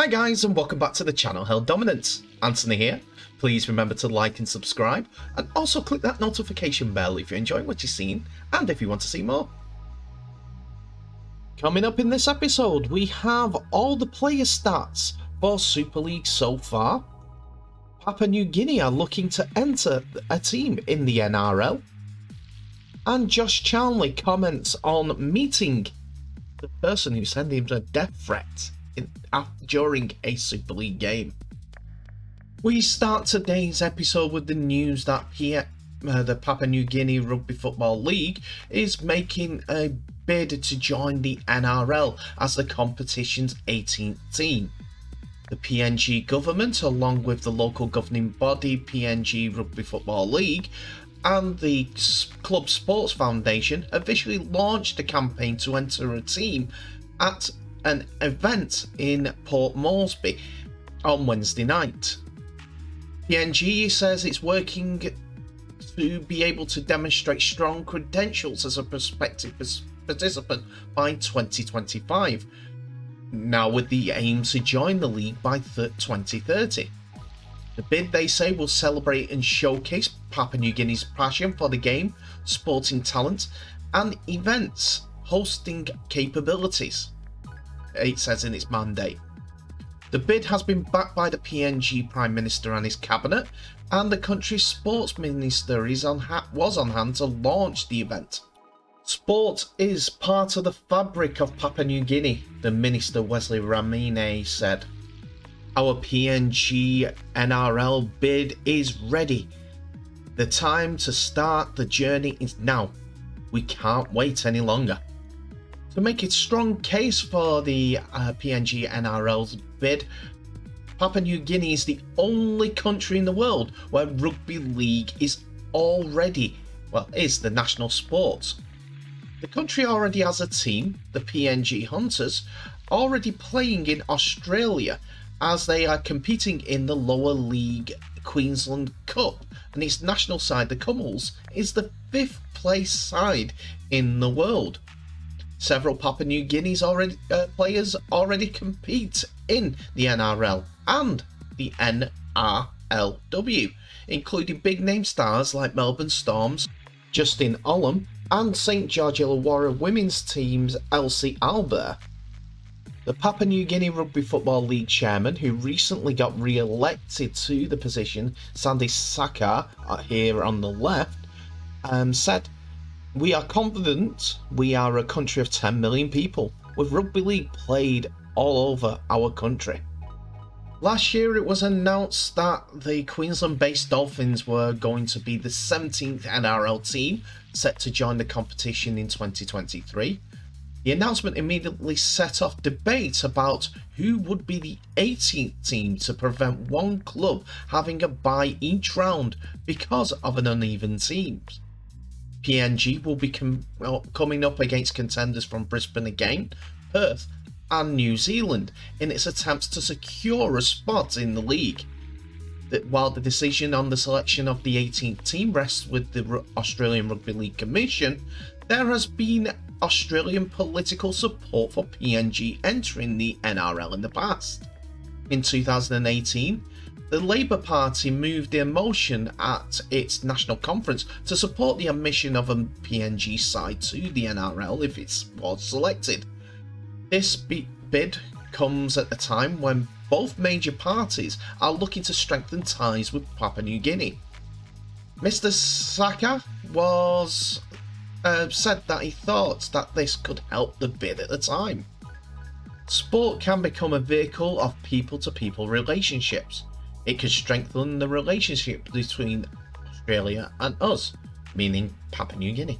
Hi guys, and welcome back to the channel Held Dominance. Anthony here. Please remember to like and subscribe, and also click that notification bell if you're enjoying what you're seeing and if you want to see more. Coming up in this episode, we have all the player stats for Super League so far. Papua New Guinea are looking to enter a team in the NRL. And Josh Charnley comments on meeting the person who sent him a death threat during a Super League game. We start today's episode with the news that the Papua New Guinea Rugby Football League is making a bid to join the NRL as the competition's 18th team. The PNG government, along with the local governing body PNG Rugby Football League and the Club Sports Foundation, officially launched a campaign to enter a team at an event in Port Moresby on Wednesday night. PNG says it's working to be able to demonstrate strong credentials as a prospective participant by 2025, now with the aim to join the league by 2030. The bid, they say, will celebrate and showcase Papua New Guinea's passion for the game, sporting talent, and events hosting capabilities, it says in its mandate. The bid has been backed by the PNG Prime Minister and his cabinet, and the country's sports minister was on hand to launch the event. Sport is part of the fabric of Papua New Guinea, the Minister Wesley Ramine said. Our PNG NRL bid is ready. The time to start the journey is now. We can't wait any longer. To make a strong case for the PNG NRL's bid, Papua New Guinea is the only country in the world where rugby league is the national sport. The country already has a team, the PNG Hunters, already playing in Australia as they are competing in the lower league Queensland Cup, and its national side, the Cummels, is the 5th place side in the world. Several Papua New Guinea's players already compete in the NRL and the NRLW, including big name stars like Melbourne Storm's Justin Olam and St George Illawarra women's team's Elsie Albert. The Papua New Guinea Rugby Football League chairman, who recently got re-elected to the position, Sandy Saka, here on the left, said, "We are confident we are a country of 10 million people, with rugby league played all over our country." Last year it was announced that the Queensland-based Dolphins were going to be the 17th NRL team set to join the competition in 2023. The announcement immediately set off debate about who would be the 18th team to prevent one club having a bye each round because of an uneven team. PNG will be coming up against contenders from Brisbane again, Perth and New Zealand in its attempts to secure a spot in the league. While the decision on the selection of the 18th team rests with the Australian Rugby League Commission, there has been Australian political support for PNG entering the NRL in the past. In 2018, the Labour Party moved a motion at its national conference to support the admission of a PNG side to the NRL if it was selected. This bid comes at a time when both major parties are looking to strengthen ties with Papua New Guinea. Mr. Saka said that he thought that this could help the bid at the time. Sport can become a vehicle of people-to-people relationships. It could strengthen the relationship between Australia and us, meaning Papua New Guinea.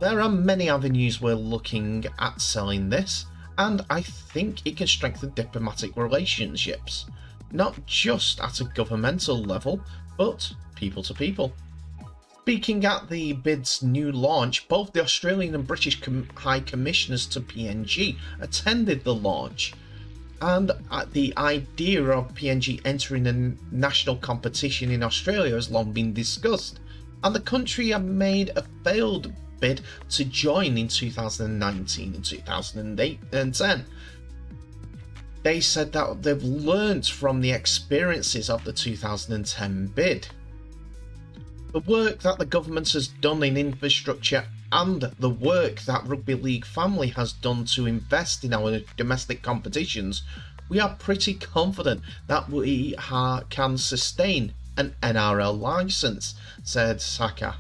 There are many avenues we're looking at selling this, and I think it can strengthen diplomatic relationships, not just at a governmental level, but people to people. Speaking at the bid's new launch, both the Australian and British High Commissioners to PNG attended the launch, and the idea of PNG entering a national competition in Australia has long been discussed, and the country had made a failed bid to join in 2019 and 2008 and 10. They said that they've learnt from the experiences of the 2010 bid. The work that the government has done in infrastructure and the work that Rugby League family has done to invest in our domestic competitions, we are pretty confident that we can sustain an NRL licence, said Saka.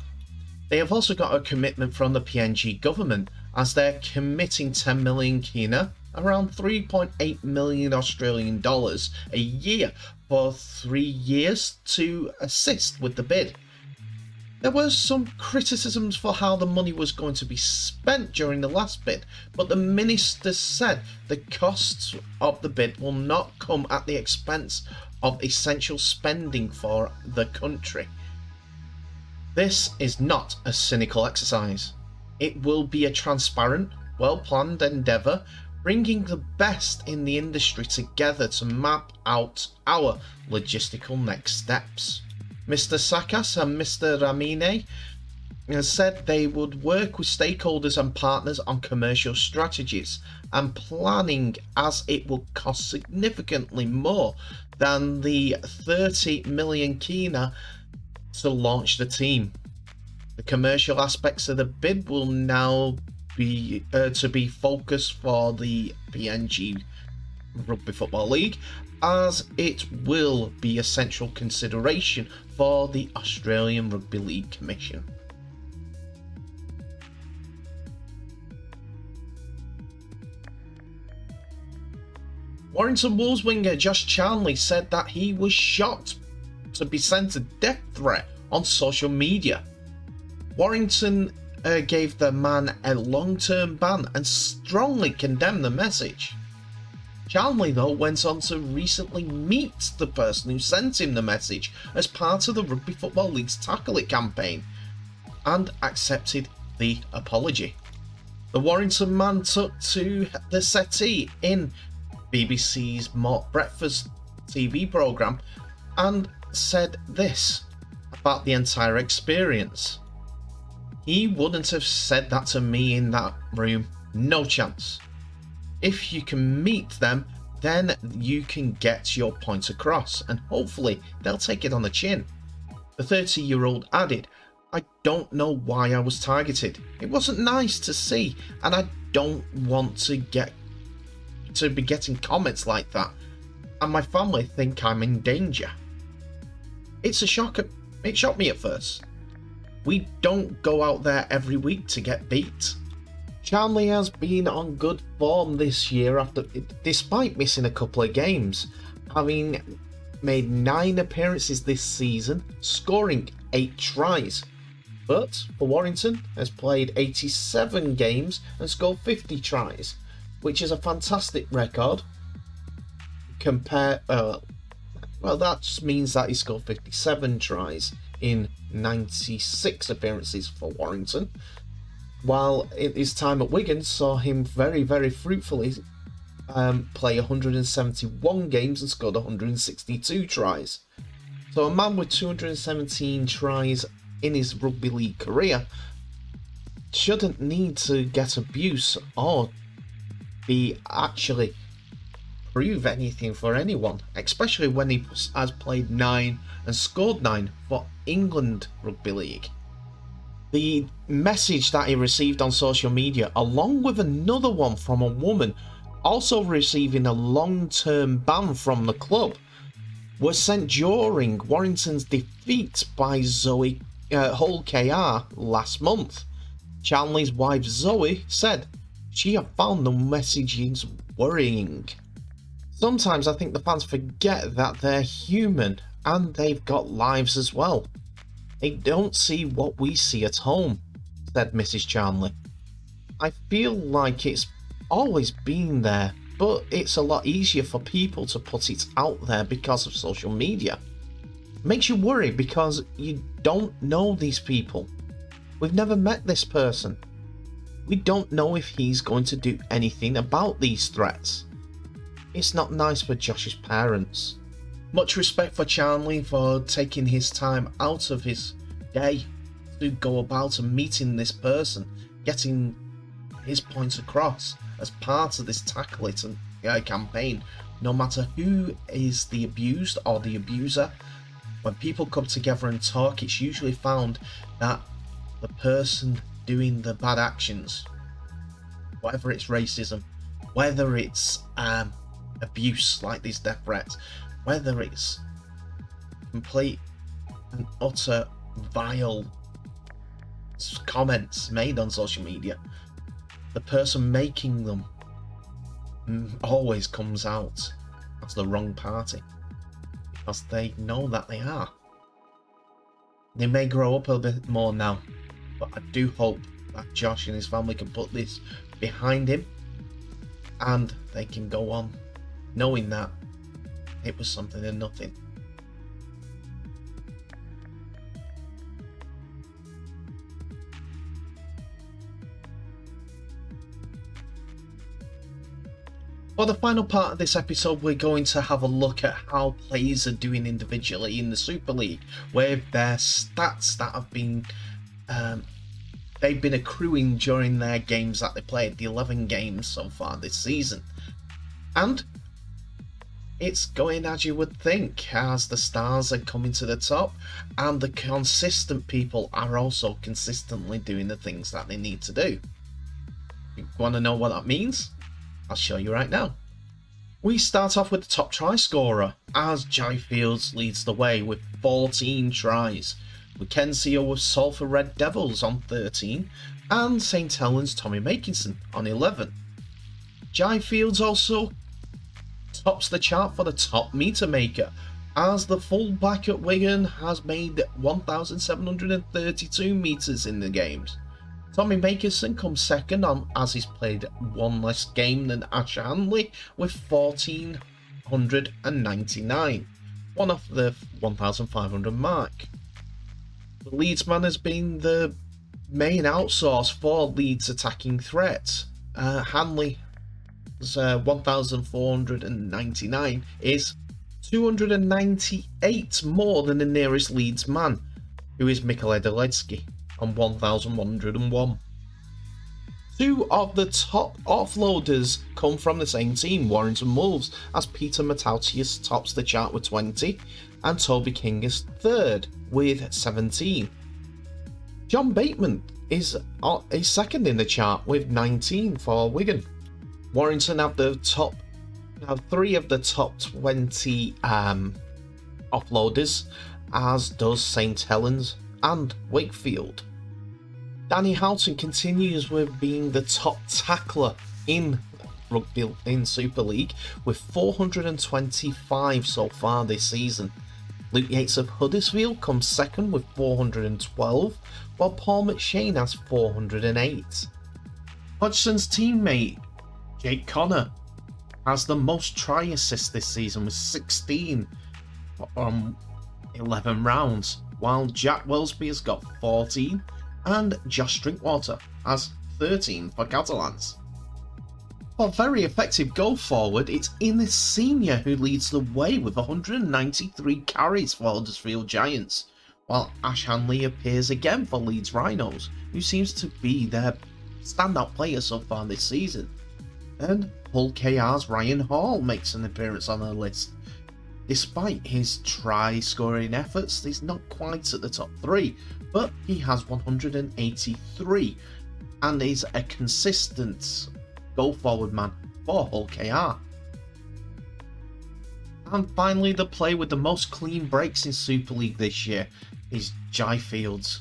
They have also got a commitment from the PNG government, as they're committing 10 million kina, around 3.8 million Australian dollars a year for 3 years to assist with the bid. There were some criticisms for how the money was going to be spent during the last bid, but the minister said the costs of the bid will not come at the expense of essential spending for the country. This is not a cynical exercise. It will be a transparent, well-planned endeavour, bringing the best in the industry together to map out our logistical next steps. Mr. Sakas and Mr. Ramine said they would work with stakeholders and partners on commercial strategies and planning, as it will cost significantly more than the 30 million kina to launch the team. The commercial aspects of the bid will now be to be focused for the PNG Rugby Football League, as it will be a central consideration for the Australian Rugby League Commission. Warrington Wolves winger Josh Charnley said that he was shocked to be sent a death threat on social media. Warrington gave the man a long-term ban and strongly condemned the message. Charnley, though, went on to recently meet the person who sent him the message as part of the Rugby Football League's Tackle It campaign and accepted the apology. The Warrington man took to the settee in BBC's Mock Breakfast TV programme and said this about the entire experience. He wouldn't have said that to me in that room, no chance. If you can meet them, then you can get your point across, and hopefully they'll take it on the chin. The 30-year-old added, I don't know why I was targeted. It wasn't nice to see, and I don't want to be getting comments like that, and my family think I'm in danger. It's a shock. It shocked me at first. We don't go out there every week to get beat. Charnley has been on good form this year despite missing a couple of games, having made 9 appearances this season, scoring 8 tries. But for Warrington, has played 87 games and scored 50 tries, which is a fantastic record. Well, that just means that he scored 57 tries in 96 appearances for Warrington, while his time at Wigan saw him very, very fruitfully play 171 games and scored 162 tries. So a man with 217 tries in his rugby league career shouldn't need to get abuse or be actually prove anything for anyone, especially when he has played 9 and scored 9 for England Rugby League. The message that he received on social media, along with another one from a woman also receiving a long-term ban from the club, was sent during Warrington's defeat by Hull KR last month. Charnley's wife Zoe said she had found the messages worrying. Sometimes I think the fans forget that they're human and they've got lives as well. They don't see what we see at home, said Mrs. Charnley. I feel like it's always been there, but it's a lot easier for people to put it out there because of social media. It makes you worry because you don't know these people. We've never met this person. We don't know if he's going to do anything about these threats. It's not nice for Josh's parents. Much respect for Charnley for taking his time out of his day to go about and meeting this person, getting his points across as part of this Tackle It campaign. no matter who is the abused or the abuser, when people come together and talk, it's usually found that the person doing the bad actions, whether it's racism, whether it's abuse like these death threats, whether it's complete and utter vile comments made on social media, the person making them always comes out as the wrong party, because they know that they are. They may grow up a bit more now, but I do hope that Josh and his family can put this behind him and they can go on knowing that it was something and nothing. For the final part of this episode, we're going to have a look at how players are doing individually in the Super League, with their stats that have been they've been accruing during their games that they played, the 11 games so far this season. And it's going as you would think, as the stars are coming to the top and the consistent people are also consistently doing the things that they need to do. You want to know what that means? I'll show you right now. We start off with the top try scorer, as Jai Fields leads the way with 14 tries. Mackenzie with Salford Red Devils on 13, and St Helens Tommy Makinson on 11. Jai Fields also tops the chart for the top meter maker, as the fullback at Wigan has made 1,732 meters in the games. Tommy Makinson comes second as he's played one less game than Ash Hanley with 1,499, one off the 1,500 mark. The Leeds man has been the main outsource for Leeds attacking threat. Hanley's 1,499 is 298 more than the nearest Leeds man, who is Mikael Edeletsky on 1,101. Two of the top offloaders come from the same team, Warrington Wolves, as Peter Matautius tops the chart with 20 and Toby King is third with 17. John Bateman is second in the chart with 19 for Wigan. Warrington have three of the top 20 offloaders, as does St Helens and Wakefield. Danny Houghton continues with being the top tackler in rugby in Super League with 425 so far this season. Luke Yates of Huddersfield comes second with 412, while Paul McShane has 408. Hodgson's teammate Jake Connor has the most try assists this season with 16 on 11 rounds, while Jack Wellesby has got 14 and Josh Drinkwater has 13 for Catalans. For very effective go forward, it's Innes Senior who leads the way with 193 carries for Huddersfield Giants, while Ash Hanley appears again for Leeds Rhinos, who seems to be their standout player so far this season. And Hull KR's Ryan Hall makes an appearance on the list. Despite his try-scoring efforts, he's not quite at the top 3, but he has 183 and is a consistent go-forward man for Hull KR. And finally, the player with the most clean breaks in Super League this year is Jai Fields,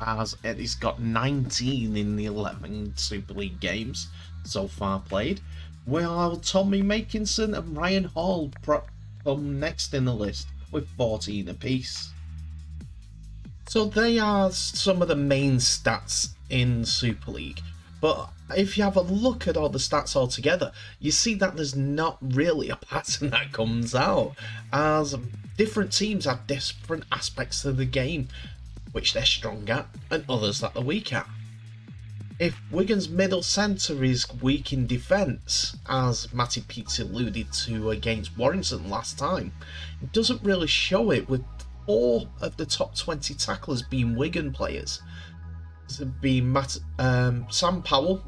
as he's got 19 in the 11 Super League games so far played, while Tommy Makinson and Ryan Hall come next in the list with 14 apiece. So they are some of the main stats in Super League, but if you have a look at all the stats all together, you see that there's not really a pattern that comes out, as different teams have different aspects of the game which they're strong at and others that they're weak at. If Wigan's middle centre is weak in defence, as Matty Peets alluded to against Warrington last time, it doesn't really show it, with 4 of the top 20 tacklers being Wigan players. This would be Sam Powell,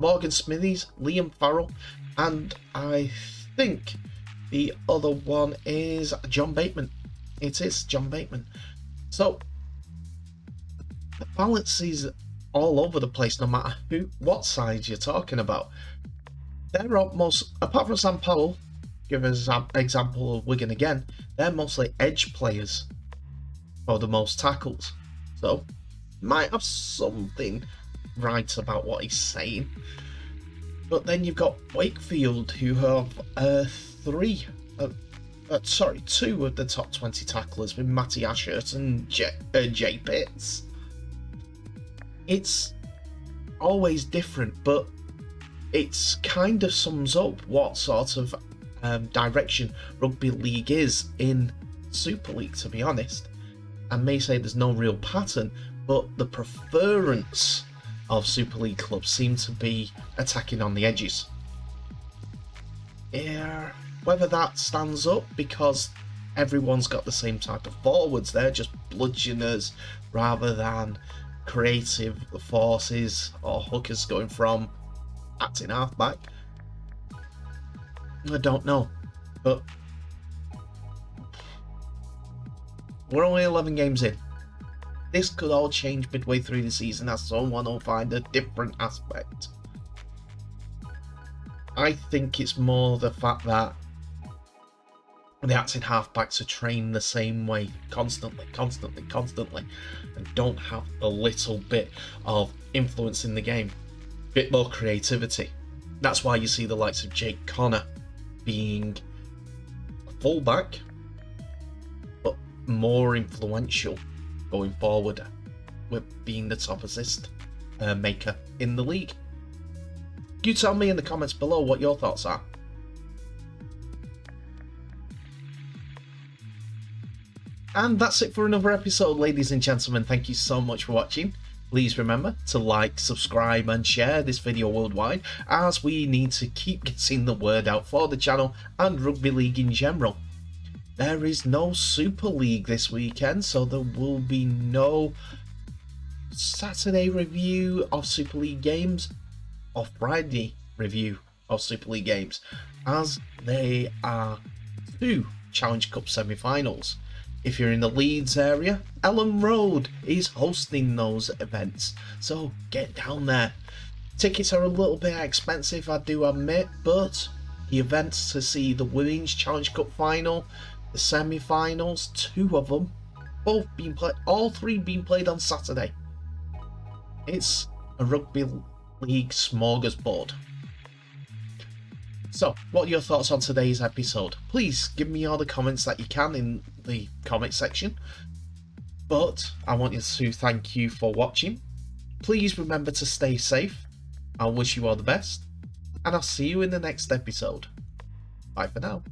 Morgan Smithies, Liam Farrell, and I think The other one is John Bateman. It is John Bateman. So the balance is all over the place, no matter what side you're talking about. They're almost, apart from Sam Powell, give us an example of Wigan again, they're mostly edge players for the most tackles. So might have something right about what he's saying. But then you've got Wakefield, who have two of the top 20 tacklers with Matty Ashurst and Jay Pitts. It's always different, but it's kind of sums up what sort of direction rugby league is in Super League, to be honest. I may say there's no real pattern, but the preference of Super League clubs seem to be attacking on the edges. Yeah, whether that stands up because everyone's got the same type of forwards, they're just bludgeoners rather than creative forces or hookers going from acting halfback, I don't know, but we're only 11 games in. This could all change midway through the season as someone will find a different aspect. I think it's more the fact that the acting halfbacks are trained the same way constantly, and don't have a little bit of influence in the game, bit more creativity. That's why you see the likes of Jake Connor being a fullback, but more influential going forward with being the top assist maker in the league. You tell me in the comments below what your thoughts are. And that's it for another episode, ladies and gentlemen. Thank you so much for watching. Please remember to like, subscribe and share this video worldwide, as we need to keep getting the word out for the channel and rugby league in general. There is no Super League this weekend, so there will be no Saturday review of Super League games or Friday review of Super League games, as they are two Challenge Cup semi-finals. If you're in the Leeds area, Ellen Road is hosting those events, so get down there. Tickets are a little bit expensive, I do admit, but the events to see the Women's Challenge Cup final, the semi-finals, two of them, both being played, all three being played on Saturday. It's a rugby league smorgasbord. So, what are your thoughts on today's episode? Please give me all the comments that you can in the comment section. But I want to thank you for watching. Please remember to stay safe. I wish you all the best. And I'll see you in the next episode. Bye for now.